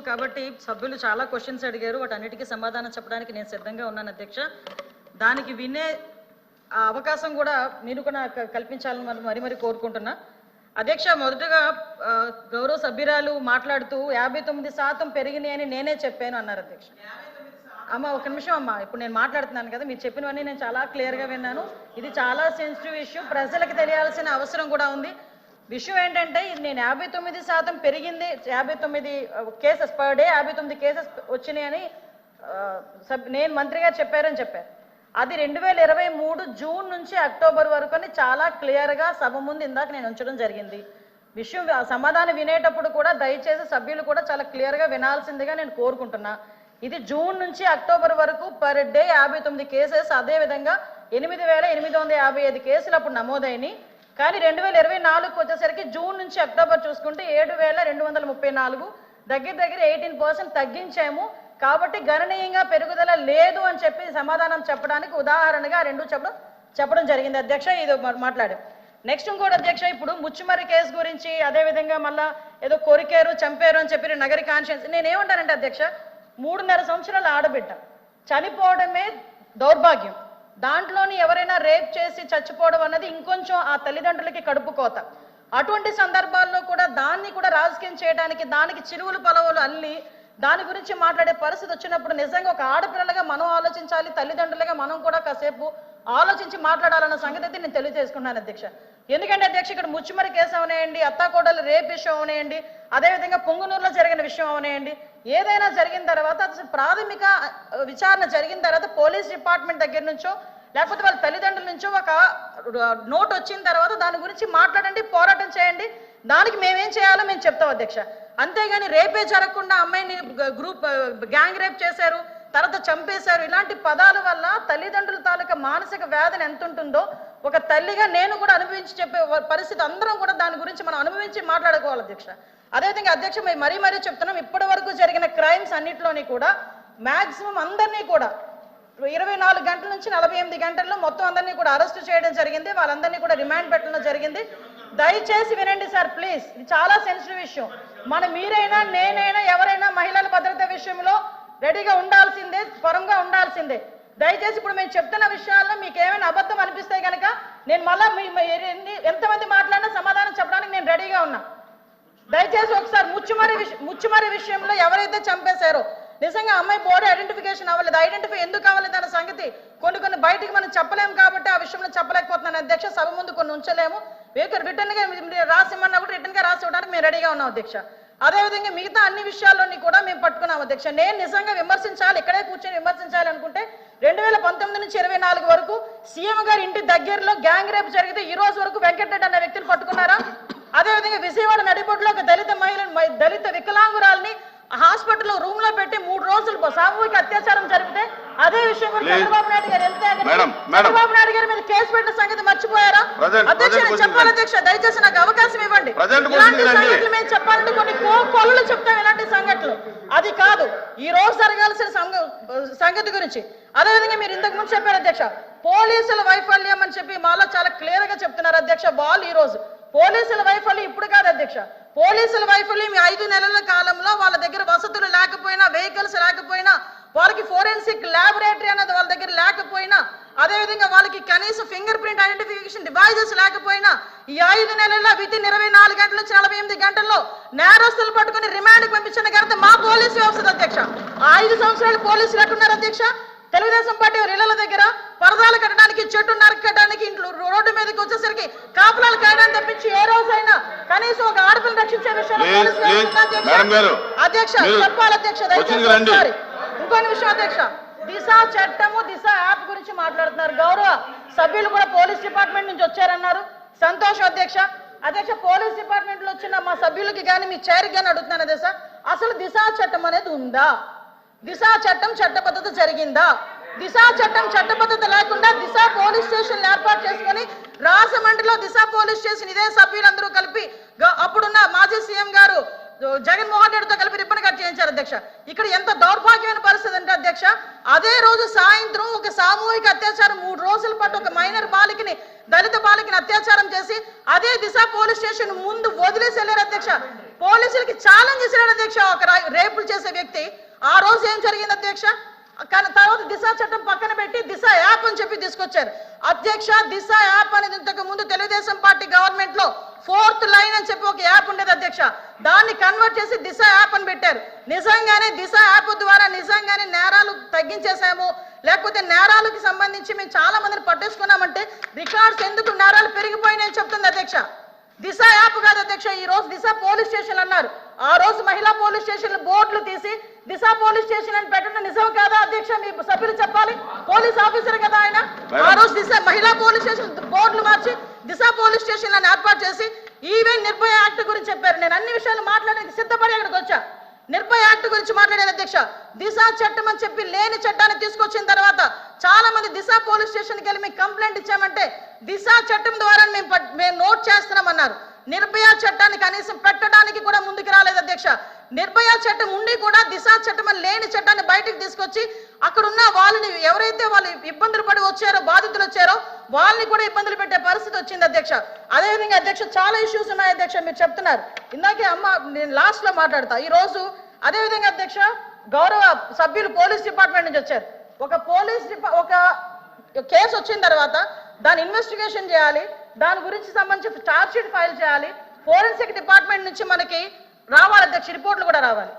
కాబట్టి సభ్యులు చాలా క్వశ్చన్స్ అడిగారు, వాటన్నిటికీ సమాధానం చెప్పడానికి నేను సిద్ధంగా ఉన్నాను అధ్యక్ష. దానికి వినే అవకాశం కూడా మీరు కూడా కల్పించాలని మరి కోరుకుంటున్నా అధ్యక్ష. మొదటగా గౌరవ సభ్యురాలు మాట్లాడుతూ 59% పెరిగినాయి అని నేనే చెప్పాను అన్నారు అధ్యక్ష. అమ్మ ఒక నిమిషం అమ్మ, ఇప్పుడు నేను మాట్లాడుతున్నాను కదా, మీరు చెప్పినవన్నీ నేను చాలా క్లియర్గా విన్నాను. ఇది చాలా సెన్సిటివ్ ఇష్యూ, ప్రజలకు తెలియాల్సిన అవసరం కూడా ఉంది. విషయం ఏంటంటే నేను 59% పెరిగింది, 59 కేసెస్ పర్ డే 59 కేసెస్ వచ్చినాయని నేను మంత్రి గారు చెప్పారని చెప్పారు. అది 2023 జూన్ నుంచి అక్టోబర్ వరకు అని చాలా క్లియర్గా సభ ముందు ఇందాక నేను ఉంచడం జరిగింది. విషయం సమాధానం వినేటప్పుడు కూడా దయచేసి సభ్యులు కూడా చాలా క్లియర్గా వినాల్సిందిగా నేను కోరుకుంటున్నా. ఇది జూన్ నుంచి అక్టోబర్ వరకు పర్ డే 59 కేసెస్, అదేవిధంగా 8,855 కేసులు అప్పుడు నమోదైనవి. కానీ 2024 వచ్చేసరికి జూన్ నుంచి అక్టోబర్ చూసుకుంటే 7,234, దగ్గర 18% తగ్గించాము. కాబట్టి గణనీయంగా పెరుగుదల లేదు అని చెప్పి సమాధానం చెప్పడానికి ఉదాహరణగా రెండు చెప్పడం జరిగింది అధ్యక్ష. ఇది మాట్లాడారు. నెక్స్ట్ ఇంకోటి అధ్యక్ష, ఇప్పుడు ముచ్చుమరి కేసు గురించి, అదేవిధంగా మళ్ళా ఏదో కొరికారు చంపారు అని చెప్పి నగరి కాన్షియన్స్. నేనేమంటానంటే అధ్యక్ష, 3.5 సంవత్సరాల ఆడబిడ్డ చనిపోవడమే దౌర్భాగ్యం. దాంట్లోని ఎవరైనా రేప్ చేసి చచ్చిపోవడం అన్నది ఇంకొంచెం ఆ తల్లిదండ్రులకి కడుపు కోత. అటువంటి సందర్భాల్లో కూడా దాన్ని కూడా రాజకీయం చేయడానికి, దానికి చిరువులు పలవులు అల్లి దాని గురించి మాట్లాడే పరిస్థితి వచ్చినప్పుడు నిజంగా ఒక ఆడపిల్లలుగా మనం ఆలోచించాలి, తల్లిదండ్రులుగా మనం కూడా కాసేపు ఆలోచించి మాట్లాడాలన్న సంగతి అయితే నేను తెలియజేసుకున్నాను అధ్యక్ష. ఎందుకంటే అధ్యక్ష, ఇక్కడ ముచ్చుమరి కేసు అవనేయండి, అత్తాకోడలు రేప్ విషయం అవనేయండి, అదేవిధంగా పొంగునూరులో జరిగిన విషయం అవనేయండి, ఏదైనా జరిగిన తర్వాత ప్రాథమిక విచారణ జరిగిన తర్వాత పోలీస్ డిపార్ట్మెంట్ దగ్గర నుంచో లేకపోతే వాళ్ళ తల్లిదండ్రుల నుంచో ఒక నోట్ వచ్చిన తర్వాత దాని గురించి మాట్లాడండి, పోరాటం చేయండి. దానికి మేమేం చేయాలో మేము చెప్తాం అధ్యక్ష. అంతేగాని రేపే జరగకుండా అమ్మాయిని గ్యాంగ్ రేప్ చేశారు, తర్వాత చంపేశారు, ఇలాంటి పదాల వల్ల తల్లిదండ్రుల తాలూకా మానసిక వేదన ఎంత ఉంటుందో ఒక తల్లిగా నేను కూడా అనుభవించి చెప్పే పరిస్థితి అందరం కూడా దాని గురించి మనం అనుభవించి మాట్లాడుకోవాలి అధ్యక్ష. అదేవిధంగా అధ్యక్ష, మరీ చెప్తున్నాం, ఇప్పటి వరకు జరిగిన క్రైమ్స్ అన్నింటిలోని కూడా మ్యాక్సిమం అందరినీ కూడా 24 గంటల నుంచి 48 గంటల్లో మొత్తం అందరినీ కూడా అరెస్ట్ చేయడం జరిగింది. వాళ్ళందరినీ కూడా రిమాండ్ పెట్టడం జరిగింది. దయచేసి వినండి సార్ ప్లీజ్, ఇది చాలా సెన్సిటివ్ విషయం. మీరైనా నేనైనా ఎవరైనా మహిళల భద్రత విషయంలో రెడీగా ఉండాల్సిందే, పరంగా ఉండాల్సిందే. దయచేసి ఇప్పుడు మేము చెప్తున్న విషయాల్లో మీకు ఏమైనా అబద్ధం అనిపిస్తే కనుక నేను మళ్ళా ఎంతమంది మాట్లాడినా సమాధానం చెప్పడానికి నేను రెడీగా ఉన్నా. దయచేసి ఒకసారి ముచ్చుమరి విషయంలో ఎవరైతే చంపేశారో నిజంగా అమ్మాయి బాడీ ఐడెంటిఫికేషన్ అవ్వలేదు. ఐడెంటిఫై ఎందుకు అవ్వలేదు అన్న సంగతి కొన్ని బయటికి మనం చెప్పలేము కాబట్టి ఆ విషయంలో చెప్పలేకపోతున్నాను అధ్యక్ష. సభ ముందు కొన్ని ఉంచలేము. రిటర్న్గా రాసిమ్మన్నా కూడా రిటర్న్గా రాసి ఇవ్వడానికి మేము రెడీగా ఉన్నాం అధ్యక్ష. అదేవిధంగా మిగతా అన్ని విషయాల్లోని కూడా మేము పట్టుకున్నాం అధ్యక్ష. నేను నిజంగా విమర్శించాలి, ఇక్కడే కూర్చొని విమర్శించాలి అనుకుంటే 2019 నుంచి 24 వరకు సీఎం గారి ఇంటి దగ్గరలో గ్యాంగ్ రేప్ జరిగితే ఈ రోజు వరకు వెంకటరెడ్డి అన్న వ్యక్తిని పట్టుకున్నారా? అదేవిధంగా విజయవాడ నడిబొడ్డులో ఒక దళిత వికలాంగురాల్ని హాస్పిటల్లో రూమ్ లో పెట్టి 3 రోజులు సామూహిక అత్యాచారం జరిగితే అదే విషయం కూడా చంద్రబాబు నాయుడు గారు చంద్రబాబు నాయుడు గారి మీద కేసు పెట్టిన సంగతి మర్చిపోయారా అధ్యక్ష? చెప్పాలి అధ్యక్ష, దయచేసి నాకు అవకాశం ఇవ్వండి. ఇలాంటి సంఘటనలు మేము చెప్పాలంటే కొన్ని కొలులు చెప్తాం, ఇలాంటి సంఘటనలు అది కాదు ఈ రోజు జరగాల్సిన సంగతి గురించి. అదేవిధంగా మీరు ఇంతకు ముందు చెప్పారు అధ్యక్ష, పోలీసుల వైఫల్యం అని చెప్పి మాలో చాలా క్లియర్ గా చెప్తున్నారు అధ్యక్ష. వాళ్ళు ఈ రోజు పోలీసుల వైఫల్యం ఇప్పుడు కాదు అధ్యక్ష, పోలీసుల వైఫల్యం 5 నెలల కాలంలో వాళ్ళ దగ్గర వసతులు లేకపోయినా, వెహికల్స్ లేకపోయినా, వాళ్ళకి ఫోరెన్సిక్ ల్యాబొరేటరీ అనేది వాళ్ళ దగ్గర లేకపోయినా, అదేవిధంగా వాళ్ళకి కనీసం ఫింగర్ ప్రింట్ ఐడెంటిఫికేషన్ డివైజెస్ లేకపోయినా ఈ 5 నెలల్లో వితిన్ 24 గంటల నుంచి 48 గంటల్లో నేరస్తులు పట్టుకుని రిమాండ్కి పంపించిన ఘనత మా పోలీసు వ్యవస్థ అధ్యక్ష. 5 సంవత్సరాలు పోలీసులు ఎట్టున్నారు అధ్యక్ష? తెలుగుదేశం పార్టీ ఇళ్ల దగ్గర పరదాలు కట్టడానికి, చెట్టు నరకడానికి, ఇంట్లో రోడ్డు మీదకి వచ్చేసరికి కాపులాలు కాయడానికి తప్పించి ఏ రోజైనా కనీసం ఒక ఆడపిల్లని రక్షించే విషయంలో అధ్యక్ష చెప్పాలి అధ్యక్ష. దయచేసి ఇంకొన్ని విషయం అధ్యక్ష, దిశ చట్టము, దిశ యాప్ గురించి మాట్లాడుతున్నారు. గౌరవ సభ్యులు కూడా పోలీస్ డిపార్ట్మెంట్ నుంచి వచ్చారన్నారు, సంతోషం అధ్యక్ష. అధ్యక్ష, పోలీస్ డిపార్ట్మెంట్ లో వచ్చిన మా సభ్యులకి కానీ మీ చైర్కి కానీ అడుగుతున్నాను అధ్యక్ష, అసలు దిశ చట్టం అనేది ఉందా? దిశ చట్టం చట్టబద్ధత జరిగిందా? దిశ చట్టం చట్టబద్ధత లేకుండా దిశ పోలీస్ స్టేషన్ ఏర్పాటు చేసుకుని రాజమండ్రిలో దిశ పోలీస్ స్టేషన్ ఇదే సభ్యులందరూ కలిపి అప్పుడున్న మాజీ సీఎం గారు జగన్మోహన్ రెడ్డితో కలిపి రిబ్బన్ కట్ చేయించారు అధ్యక్ష. ఇక్కడ ఎంత దౌర్భాగ్యమైన పరిస్థితి అంటే అధ్యక్ష, అదే రోజు సాయంత్రం ఒక సామూహిక అత్యాచారం 3 రోజుల పాటు ఒక మైనర్ బాలికని దళిత బాలికని అత్యాచారం చేసి అదే దిశ పోలీస్ స్టేషన్ ముందు వదిలేసి వెళ్ళారు అధ్యక్ష. పోలీసులకి ఛాలెంజ్ చేశారు అధ్యక్ష. ఒక రేపులు చేసే వ్యక్తి ఆ రోజు ఏం జరిగింది అధ్యక్ష? కానీ తర్వాత దిశ చట్టం పక్కన పెట్టి దిశ యాప్ అని చెప్పి తీసుకొచ్చారు అధ్యక్ష. దిశ యాప్ అనేది ఇంతకు ముందు తెలుగుదేశం పార్టీ గవర్నమెంట్ లో 4th లైన్ అని చెప్పి ఒక యాప్ ఉండేది అధ్యక్ష. దాన్ని కన్వర్ట్ చేసి దిశ యాప్ అని పెట్టారు. నిజంగానే దిశ యాప్ ద్వారా నిజంగానే నేరాలు తగ్గించేసాము, లేకపోతే నేరాలకు సంబంధించి మేము చాలా మందిని పట్టేసుకున్నామంటే రికార్డ్స్ ఎందుకు నేరాలు పెరిగిపోయినాయని చెప్తుంది అధ్యక్ష. దిశ యాప్ కాదు అధ్యక్ష. ఈ రోజు దిశ పోలీస్ స్టేషన్ అన్నారు. ఆ రోజు మహిళా పోలీస్ స్టేషన్ బోర్డులు తీసి దిశ పోలీస్ స్టేషన్ అని పెట్టడం నిజం కాదా అధ్యక్ష? మీ సభ్యులు చెప్పాలి. పోలీస్ ఆఫీసర్ కదా ఆయన. ఆ రోజు దిశ మహిళా పోలీస్ స్టేషన్ బోర్డులు మార్చి దిశ పోలీస్ స్టేషన్ అని ఏర్పాటు చేసి ఈవెన్ నిర్భయ యాక్ట్ గురించి చెప్పారు. నేను అన్ని విషయాలు మాట్లాడడానికి సిద్ధపడి అక్కడికి వచ్చా. నిర్భయ యాక్ట్ గురించి మాట్లాడారు అధ్యక్ష. దిశ చట్టం అని చెప్పి లేని చట్టాన్ని తీసుకొచ్చిన తర్వాత చాలా మంది దిశ పోలీస్ స్టేషన్కి వెళ్ళి మేము కంప్లైంట్ ఇచ్చామంటే దిశ చట్టం ద్వారా మేము నోట్ చేస్తున్నామన్నారు. నిర్భయ చట్టాన్ని కనీసం పెట్టడానికి కూడా ముందుకు రాలేదు అధ్యక్ష. నిర్భయ చట్టం ఉండి కూడా దిశ చట్టం అని లేని చట్టాన్ని బయటకు తీసుకొచ్చి అక్కడున్న వాళ్ళని ఎవరైతే వాళ్ళు ఇబ్బందులు పడి వచ్చారో, బాధితులు వచ్చారో వాళ్ళని కూడా ఇబ్బందులు పెట్టే పరిస్థితి వచ్చింది అధ్యక్ష. అదేవిధంగా అధ్యక్ష చాలా ఇష్యూస్ ఉన్నాయి అధ్యక్ష. మీరు చెప్తున్నారు ఇందాకే అమ్మ, నేను లాస్ట్ లో మాట్లాడతా. ఈ రోజు అదేవిధంగా అధ్యక్ష గౌరవ సభ్యులు పోలీస్ డిపార్ట్మెంట్ నుంచి వచ్చారు. ఒక కేసు వచ్చిన తర్వాత దాని ఇన్వెస్టిగేషన్ చేయాలి, దాని గురించి సంబంధించి ఛార్జ్ షీట్ ఫైల్ చేయాలి, ఫోరెన్సిక్ డిపార్ట్మెంట్ నుంచి మనకి రావాలి అధ్యక్ష, రిపోర్ట్లు కూడా రావాలి.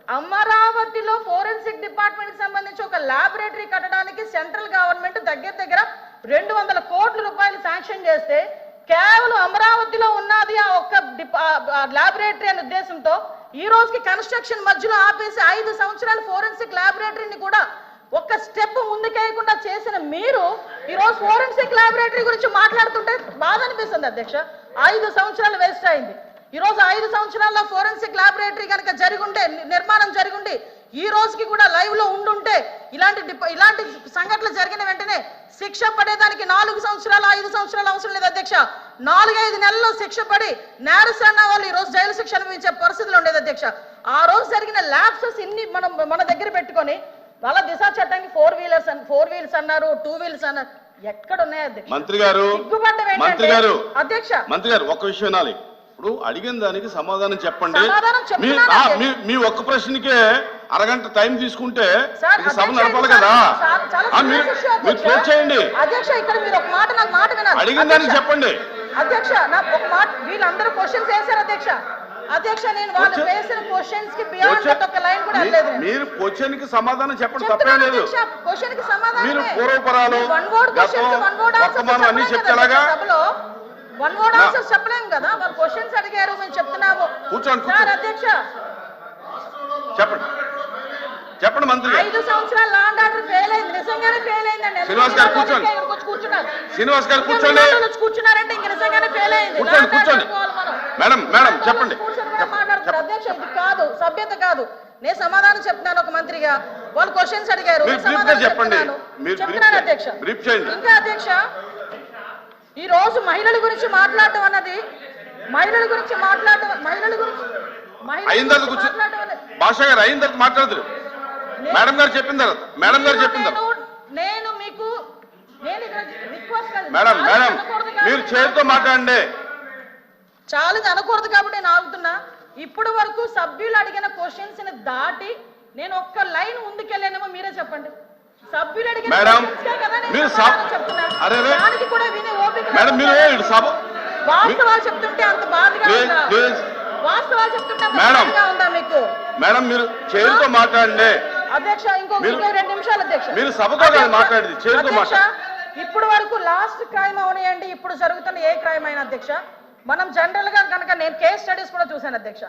అమరావతిలో ఫోరెన్సిక్ డిపార్ట్మెంట్ సంబంధించి ఒక ల్యాబొరేటరీ కట్టడానికి సెంట్రల్ గవర్నమెంట్ దగ్గర 200 కోట్ల రూపాయలు శాంక్షన్ చేస్తే కేవలం అమరావతిలో ఉన్నది ఆ ఒక్క ల్యాబొరేటరీ అనే ఉద్దేశంతో ఈ రోజుకి కన్స్ట్రక్షన్ మధ్యలో ఆపేసి 5 సంవత్సరాల ఫోరెన్సిక్ ల్యాబొరేటరీని కూడా ఒక్క స్టెప్ ముందుకేయకుండా చేసిన మీరు ఈ రోజు ఫోరెన్సిక్ ల్యాబొరేటరీ గురించి మాట్లాడుతుంటే బాధ అనిపిస్తుంది అధ్యక్ష. 5 సంవత్సరాలు వేస్ట్ అయింది. ఈ రోజు 5 సంవత్సరాల్లో ఫోరెన్సిక్ ల్యాబొరేటరీ కనుక జరిగుంటే, నిర్మాణం జరిగుండి ఈ రోజుకి కూడా లైవ్ లో ఉండుంటే ఇలాంటి సంఘటనలు జరిగిన వెంటనే శిక్ష పడేదానికి 4 సంవత్సరాలు 5 సంవత్సరాలు అవసరం లేదు అధ్యక్ష. 4-5 నెలల్లో శిక్ష పడి నేరస్తున్న వాళ్ళు ఈ రోజు జైలు శిక్ష అనుభవించే పరిస్థితులు ఉండేది అధ్యక్ష. ఆ రోజు జరిగిన ల్యాబ్సెస్ ఇన్ని మన దగ్గర పెట్టుకొని వాళ్ళ దిశ చట్టానికి 4 వీలర్స్ అన్నారు, 2 వీలర్స్ అన్నారు. ఎక్కడ ఉన్నాయి అధ్యక్ష? మంత్రి గారు ఒక్క విషయం వినాలి. ఇప్పుడు అడిగిన దానికి సమాధానం చెప్పండి. మీ ఒక్క ప్రశ్నకే అరగంట టైం తీసుకుంటే సభ నడపాలి కదా. మీరు క్లోజ్ చేయండి. అధ్యక్ష ఇక్కడ మీరు ఒక మాట నాకు మాట వినాలి. అడిగిన దానికి చెప్పండి అధ్యక్ష. నాకు ఒక మాట, వీళ్ళందరూ క్వశ్చన్స్ వేశారు అధ్యక్ష. అధ్యక్ష నేను వాళ్ళు వేసిన క్వశ్చన్స్ కి బియాండ్ ఒక లైన్ కూడా వెళ్ళలేదు. మీరు క్వశ్చన్ కి సమాధానం చెప్పండి, తప్పేం లేదు. క్వశ్చన్ కి సమాధానం మీరు పూర్వపరాలు వర్తమానం అన్ని చెప్తేలాగా సభలో 1 వర్డ్ ఆన్సర్స్ చెప్పలేం కదా. వాళ్ళు క్వశ్చన్స్ అడిగారు, మేము చెప్తున్నాము. కూర్చోండి సార్ అధ్యక్ష చెప్పండి మంత్రి. 5 సంవత్సరాలు లా అండ్ ఆర్డర్ ఫెయిల్ అయింది, నిజంగానే ఫెయిల్ అయిందండి. శ్రీనివాస్ గారు కూర్చోండి. శ్రీనివాస్ గారు కూర్చోండి. కూర్చున్నారంటే ఇంక నిజంగానే ఫెయిల్ అయింది. కూర్చోండి. మేడం చెప్పండి. మాట్లాడుతున్నారు అధ్యక్ష. ఇది కాదు, సభ్యత కాదు. నేను సమాధానం చెప్తున్నాను ఒక మంత్రిగా. వాళ్ళు క్వశ్చన్స్ అడిగారు, చెప్పండి. చెప్తున్నాను అధ్యక్ష. ఇంకా అధ్యక్ష ఈ రోజు మహిళల గురించి మాట్లాడటం అన్నది భాష గారు అయిన తర్వాత మాట్లాడదు. మేడం గారు చెప్పిన తర్వాత నేను మీకు మేడం మీరు చేతితో మాట్లాడండి. ఛాలెంజ్ అనకూడదు కాబట్టి నేను ఆగుతున్నా. ఇప్పటి వరకు సభ్యులు అడిగిన క్వశ్చన్స్ ని దాటి నేను ఒక్క లైన్ ముందుకెళ్ళానేమో మీరే చెప్పండి. సభ్యులు అడిగిన దానికి కూడా వినే ఓపిక వాస్తవాలు చెప్తుంటే అంత బాధగా ఉందా? వాస్తవాలు చెప్తుంటే బాధగా ఉందా మీకు? మేడం మీరు చేతితో మాట్లాడండి అధ్యక్ష. ఇంకో 2 నిమిషాలు అధ్యక్ష. మీరు సభతో మాట్లాడి చేతితో మాట్లాడండి. ఇప్పుడు వరకు లాస్ట్ క్రైమ్ అవనియండి, ఇప్పుడు జరుగుతున్న ఏ క్రైమ్ అయినా అధ్యక్ష, మనం జనరల్ గా కనుక నేను కేస్ స్టడీస్ కూడా చూశాను అధ్యక్ష.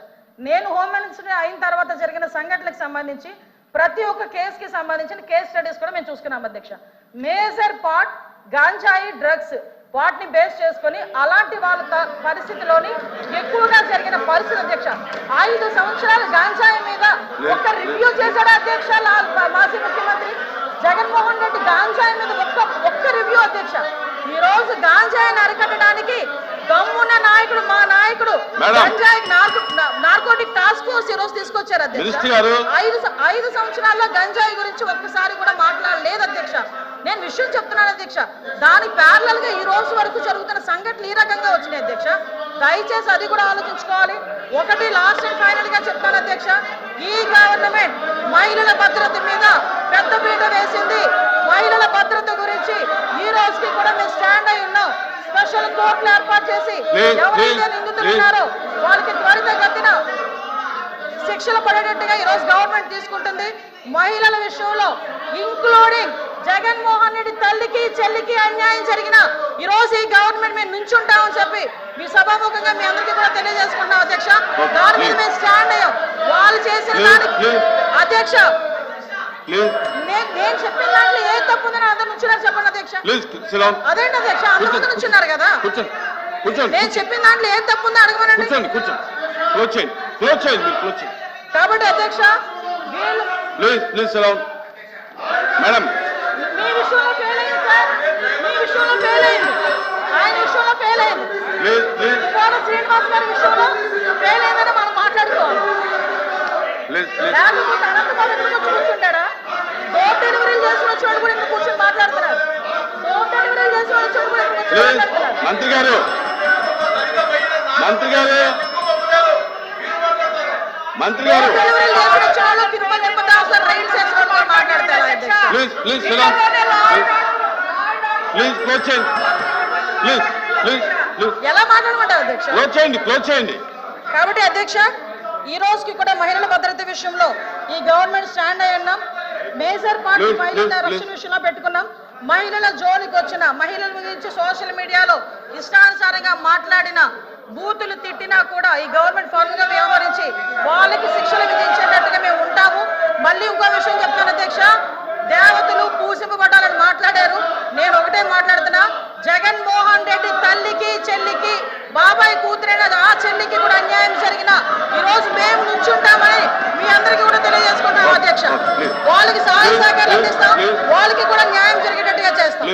నేను హోమ్ మినిస్టర్ అయిన తర్వాత జరిగిన సంఘటనలకు సంబంధించి ప్రతి ఒక్క కేసుకి సంబంధించిన కేస్ స్టడీస్ కూడా మేము చూసుకున్నాం అధ్యక్ష. మేజర్ పార్ట్ గాంజాయి డ్రగ్స్ వాటిని బేస్ చేసుకొని అలాంటి వాళ్ళ పరిస్థితిలోని ఎక్కువగా జరిగిన పరిస్థితి అధ్యక్ష. 5 సంవత్సరాలు గాంజాయి మీద ఒక్క రివ్యూ చేశాడు అధ్యక్ష మాజీ ముఖ్యమంత్రి జగన్మోహన్ రెడ్డి. గాంజాయి మీద ఒక్క రివ్యూ అధ్యక్ష. ఈ రోజు గాంజాయిని అరికట్టడానికి దమ్మున్న నాయకుడు మా నాయకుడు గాంజాయి నార్కోటిక్ టాస్క్ ఫోర్స్ రోజు తీసుకొచ్చారు అధ్యక్ష. మినిస్టర్ గారు 5 సంవత్సరాల్లో గంజాయి గురించి ఒక్కసారి కూడా మాట్లాడలేదు అధ్యక్ష. నేను విషయం చెప్తున్నాను అధ్యక్ష. దాని ప్యారలల్ గా ఈ రోజు వరకు జరుగుతున్న సంఘటనలు ఈ రకంగా వచ్చినాయి అధ్యక్ష. దయచేసి అది కూడా ఆలోచించుకోవాలి. ఒకటి లాస్ట్ అండ్ ఫైనల్ గా చెప్తాను అధ్యక్ష, ఈ గవర్నమెంట్ మహిళల భద్రత మీద పెద్ద పీట వేసింది. మహిళల భద్రత గురించి ఈ రోజుకి కూడా మేము స్టాండ్ అయి ఉన్నాం. స్పెషల్ కోర్టులు ఏర్పాటు చేసి ఎవరైతే నిందితులు ఉన్నారో వాళ్ళకి త్వరితగతిన శిక్షలు పడేటట్టుగా ఈ రోజు గవర్నమెంట్ తీసుకుంటుంది. మహిళల విషయంలో ఇంక్లూడింగ్ జగన్మోహన్ రెడ్డి తల్లికి చెల్లికి అన్యాయం జరిగిన ఈ రోజు ఈ గవర్నమెంట్ మేము నుంచుంటామని చెప్పి మీ సభాముఖంగా మీ అందరికీ కూడా తెలియజేసుకుంటాం అధ్యక్ష. దాని మీద మేము స్టాండ్ అయ్యాం. వాళ్ళు చేసిన దానికి అధ్యక్ష నేను చెప్పిన దాంట్లో ఏ తప్పు ఉందని అందరు నుంచున్నారు చెప్పండి అధ్యక్ష. అదేంటి అధ్యక్ష, అందరూ నుంచున్నారు కదా. నేను చెప్పిన దాంట్లో ఏ తప్పు ఉందో అడగమనండి. కాబట్టి అధ్యక్ష మేడం మీ విషయంలో ఫెయిల్ అయింది సార్, మీ విషయంలో ఫెయిల్ అయింది, ఆయన విషయంలో ఫెయిల్ అయింది, కోట శ్రీనివాస్ గారి విషయంలో ఫెయిల్ అయిందని మనం మాట్లాడుకోవాలి. లేకపోతే అనంతబాబు ఎందుకు కూర్చుంటాడా? డోర్ డెలివరీలు చేసిన వచ్చేవాడు కూడా ఎందుకు కూర్చొని మాట్లాడుతున్నారు? డోర్ డెలివరీలు చేసిన వచ్చేవాడు కూడా ఎందుకు కూర్చొని మాట్లాడుతున్నారు? మంత్రి గారు మంత్రి గారు డెలివరీలు చేసిన వచ్చేవాళ్ళు తిరుమల తిరుపతి అవసరం రైడ్ చేసిన వాళ్ళు మాట్లాడతారు. ఎలా మాట్లాడమంటారు అధ్యక్ష? క్లోజ్ చేయండి. కాబట్టి అధ్యక్ష ఈ రోజుకి కూడా మహిళల భద్రత విషయంలో ఈ గవర్నమెంట్ స్టాండ్ అయి ఉన్నాం. మేజర్ పార్టీ మహిళల రక్షణ విషయంలో పెట్టుకున్నాం. మహిళల జోలికి వచ్చిన మహిళల గురించి సోషల్ మీడియాలో ఇష్టానుసారంగా మాట్లాడిన బూతులు తిట్టినా కూడా ఈ గవర్నమెంట్ ఫార్మ్ గా వ్యవహరించి వాళ్ళకి శిక్షలు విధించేటట్టుగా మేము ఉంటాము. మళ్ళీ ఇంకో విషయం చెప్తాను అధ్యక్ష, దేవతలు పూజింపబడాలని మాట్లాడారు. నేను ఒకటే మాట్లాడుతున్నా, జగన్మోహన్ రెడ్డి తల్లికి చెల్లికి బాబాయ్ కూతురైన ఆ చెల్లికి కూడా అన్యాయం జరిగిన ఈ రోజు మేము నుంచుంటామని మీ అందరికీ కూడా తెలియజేసుకుంటాం అధ్యక్ష. వాళ్ళకి సహాయ సహకారాలు అందిస్తాం, వాళ్ళకి కూడా న్యాయం జరిగేటట్టుగా చేస్తాం.